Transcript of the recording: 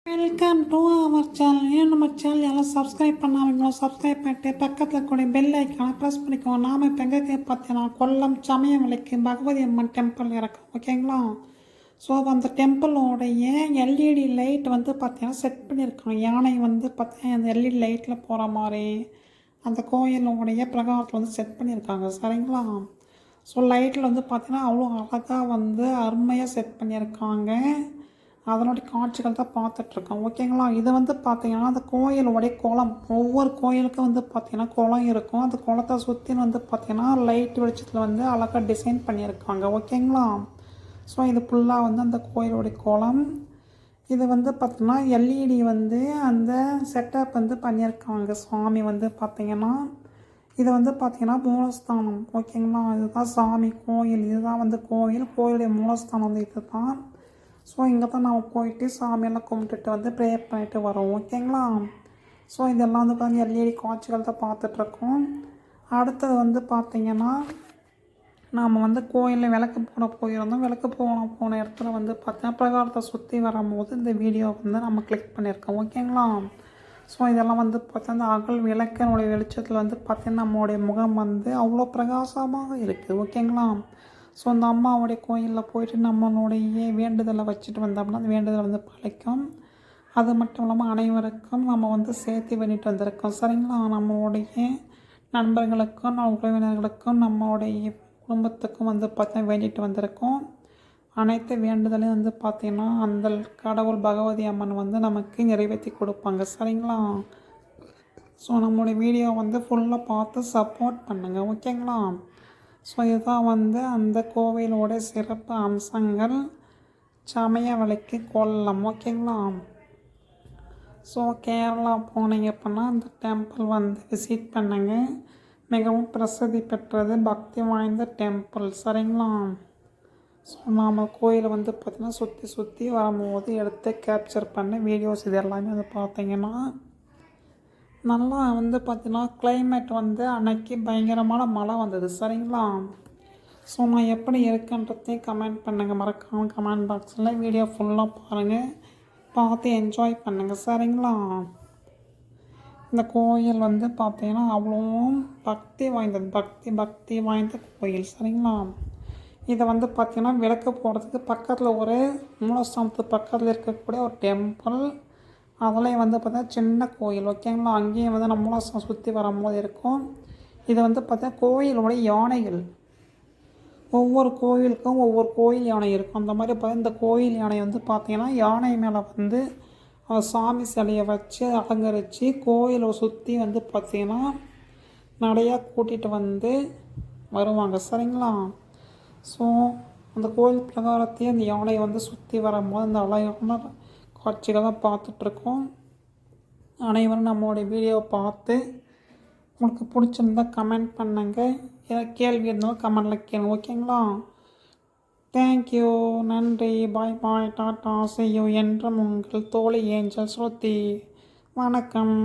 Welcome to our channel. ஏன் நம்ம channel எல்லாம் சப்ஸ்கிரைப் பண்ணாமீங்களோ சப்ஸ்கிரைப் பண்ணிட்டு பக்கத்தில் கூட பெல் ஐக்கானை ப்ரெஸ் பண்ணிக்கோங்க. நாம் இப்போ எங்கே பார்த்தீங்கன்னா கொல்லம் சமயமலைக்கு பகவதி அம்மன் டெம்பிள் இருக்கும், ஓகேங்களா? ஸோ அந்த டெம்பிளோடைய எல்இடி லைட் வந்து பார்த்தீங்கன்னா செட் பண்ணியிருக்கோம். யானை வந்து பார்த்தீங்கன்னா அந்த எல்இடி லைட்டில் போகிற மாதிரி அந்த கோயிலோடைய பிரகாரத்தில் வந்து செட் பண்ணியிருக்காங்க, சரிங்களா? ஸோ லைட்டில் வந்து பார்த்தீங்கன்னா அவ்வளோ அழகாக வந்து அருமையாக செட் பண்ணியிருக்காங்க. அதனுடைய காட்சிகள் தான் பார்த்துட்ருக்கோம், ஓகேங்களா? இது வந்து பார்த்திங்கன்னா அந்த கோயிலுடைய குளம், ஒவ்வொரு கோயிலுக்கும் வந்து பார்த்திங்கன்னா குளம் இருக்கும். அந்த குளத்தை சுற்றி வந்து பார்த்திங்கன்னா லைட் வெளிச்சத்தில் வந்து அழகாக டிசைன் பண்ணியிருக்காங்க, ஓகேங்களா? ஸோ இது ஃபுல்லாக வந்து அந்த கோயிலுடைய குளம். இது வந்து பார்த்திங்கன்னா எல்இடி வந்து அந்த செட்டப் வந்து பண்ணியிருக்காங்க. சாமி வந்து பார்த்திங்கன்னா இது வந்து பார்த்திங்கன்னா மூலஸ்தானம், ஓகேங்களா? இதுதான் சாமி கோயில், இதுதான் வந்து கோயிலுடைய மூலஸ்தானம் வந்து இது தான். ஸோ இங்கே தான் நம்ம போயிட்டு சாமியெல்லாம் கும்பிட்டுட்டு வந்து ப்ரேயர் பண்ணிட்டு வரோம், ஓகேங்களா? ஸோ இதெல்லாம் வந்து பாருங்கள் எல்இடி காட்சிகள் தான் பார்த்துட்ருக்கோம். அடுத்தது வந்து பார்த்திங்கன்னா நாம் வந்து கோயிலில் விளக்கு போட போயிருந்தோம். விளக்கு போன இடத்துல வந்து பார்த்தீங்கன்னா பிரகாரத்தை சுற்றி வரும்போது இந்த வீடியோ வந்து நம்ம கிளிக் பண்ணியிருக்கோம், ஓகேங்களா? ஸோ இதெல்லாம் வந்து பார்த்தா அந்த அகல் விளக்கினுடைய வெளிச்சத்தில் வந்து பார்த்திங்கன்னா நம்மளுடைய முகம் வந்து அவ்வளோ பிரகாசமாக இருக்குது, ஓகேங்களா? ஸோ அந்த அம்மாவுடைய கோயிலில் போயிட்டு நம்மளுடைய வேண்டுதலை வச்சுட்டு வந்தோம்னா அந்த வேண்டுதல் வந்து பழிக்கும். அது மட்டும் இல்லாமல் அனைவருக்கும் நம்ம வந்து சேர்த்து வேண்டிட்டு வந்திருக்கோம், சரிங்களா? நம்மளுடைய நண்பர்களுக்கும் நம்ம உறவினர்களுக்கும் நம்மளுடைய குடும்பத்துக்கும் வந்து பார்த்தா வேண்டிட்டு வந்திருக்கோம். அனைத்து வேண்டுதலையும் வந்து பார்த்திங்கன்னா அந்த கடவுள் பகவதி அம்மன் வந்து நமக்கு நிறைவேற்றி கொடுப்பாங்க, சரிங்களா? ஸோ நம்மளுடைய வீடியோ வந்து ஃபுல்லாக பார்த்து சப்போர்ட் பண்ணுங்கள், ஓகேங்களா? ஸோ இதுதான் வந்து அந்த கோவிலோட சிறப்பு அம்சங்கள், சமயமலைக்கு கொல்லம், ஓகேங்களா? ஸோ கேரளா போனீங்க அப்படின்னா அந்த டெம்பிள் வந்து விசிட் பண்ணுங்க. மிகவும் பிரசித்தி பெற்றது, பக்தி வாய்ந்த டெம்பிள், சரிங்களா? ஸோ நாம் கோயிலை வந்து பார்த்திங்கன்னா சுற்றி வரும்போது எடுத்து கேப்சர் பண்ண வீடியோஸ் இது எல்லாமே வந்து பார்த்திங்கன்னா நல்லா வந்து பார்த்திங்கன்னா கிளைமேட் வந்து அன்னைக்கு பயங்கரமான மழை வந்தது, சரிங்களா? ஸோ நான் எப்படி இருக்குன்றதையும் கமெண்ட் பண்ணுங்கள், மறக்காமல் கமெண்ட் பாக்ஸில். வீடியோ ஃபுல்லாக பாருங்கள், பார்த்து என்ஜாய் பண்ணுங்கள், சரிங்களா? இந்த கோயில் வந்து பார்த்திங்கன்னா அவ்வளோ பக்தி வாய்ந்தது, பக்தி வாய்ந்த கோயில், சரிங்களா? இதை வந்து பார்த்திங்கன்னா விளக்கு போடுறதுக்கு பக்கத்தில் ஒரு மூலஸ்தானத்துக்கு பக்கத்தில் இருக்கக்கூடிய ஒரு டெம்பிள், அதில் வந்து பார்த்தா சின்ன கோயில், ஓகேங்களா? அங்கேயும் வந்து நம்ம மூலஸ்தானம் சுற்றி வரும்போது இருக்கும். இது வந்து பார்த்தா கோயிலோடைய யானைகள், ஒவ்வொரு கோயிலுக்கும் ஒவ்வொரு கோயில் யானை இருக்கும். அந்த மாதிரி பார்த்தா இந்த கோயில் யானை வந்து பார்த்திங்கன்னா யானை மேலே வந்து சாமி சிலையை வச்சு அலங்கரித்து கோயிலை சுற்றி வந்து பார்த்திங்கன்னா நிறையா கூட்டிகிட்டு வந்து வருவாங்க, சரிங்களா? ஸோ அந்த கோயில் பிரகாரத்தையும் அந்த யானையை வந்து சுற்றி வரும்போது அந்த அழகான காட்சிகளை தான் பார்த்துட்ருக்கோம். அனைவரும் நம்மளுடைய வீடியோவை பார்த்து உங்களுக்கு பிடிச்சிருந்தா கமெண்ட் பண்ணுங்கள். ஏதாவது கேள்வி இருந்தாலும் கமெண்டில் கேளுங்க, ஓகேங்களா? தேங்க்யூ, நன்றி, பாய் பாய், டாட்டா, செய்யோ என்றும் உங்கள் தோழி ஏஞ்சல் ஸ்ருதி. வணக்கம்.